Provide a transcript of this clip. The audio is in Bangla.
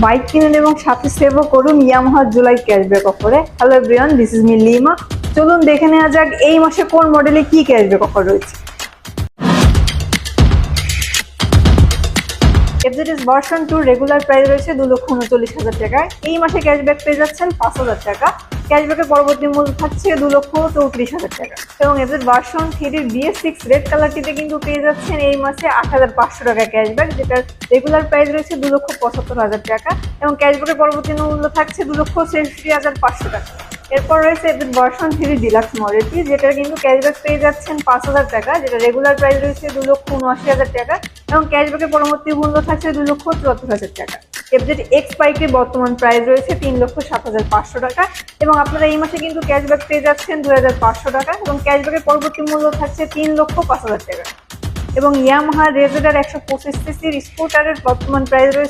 বাইক কিনুন এবং সাথে সেভও করুন ইয়ামাহা জুলাই ক্যাশব্যাক অফারে। Hello everyone, this is me lima. চলুন দেখে নেওয়া যাক এই মাসে কোন মডেলে কি ক্যাশব্যাক অফার রয়েছে। এফজেডএস ভার্সন 2 রেগুলার প্রাইস রয়েছে 2,39,000 টাকায়। এই মাসে ক্যাশব্যাক পেয়ে যাচ্ছেন 5,000 টাকা। ক্যাশব্যাকের পরবর্তী মূল্য থাকছে 2,34,000 টাকা। এবং এফজেড ভার্সন 3 BS6 রেড কালারটিতে কিন্তু পেয়ে যাচ্ছেন এই মাসে 8,500 টাকা ক্যাশব্যাক, যেটার রেগুলার প্রাইস রয়েছে 2,75,000 টাকা এবং ক্যাশব্যাকের পরবর্তী মূল্য থাকছে 2,63,500 টাকা। এরপর রয়েছে এফজেড ভার্সন 3 ডিলাক্স মডেলটি, যেটা কিন্তু ক্যাশব্যাক পেয়ে যাচ্ছেন 5,000 টাকা, যেটা রেগুলার প্রাইস রয়েছে 2,79,000 টাকা এবং ক্যাশব্যাকের পরবর্তী মূল্য থাকছে 2,74,000 টাকা। এফজেড এক্স বাইকের বর্তমান প্রাইস রয়েছে 3,07,500 টাকা এবং আপনারা এই মাসে কিন্তু ক্যাশব্যাক পেয়ে যাচ্ছেন 2,500 টাকা এবং ক্যাশব্যাকের পরবর্তী মূল্য থাকছে 3,05,000 টাকা। এবং ইয়ামাহা রেজেডার 125 সিসির স্কুটারের বর্তমান প্রাইস রয়েছে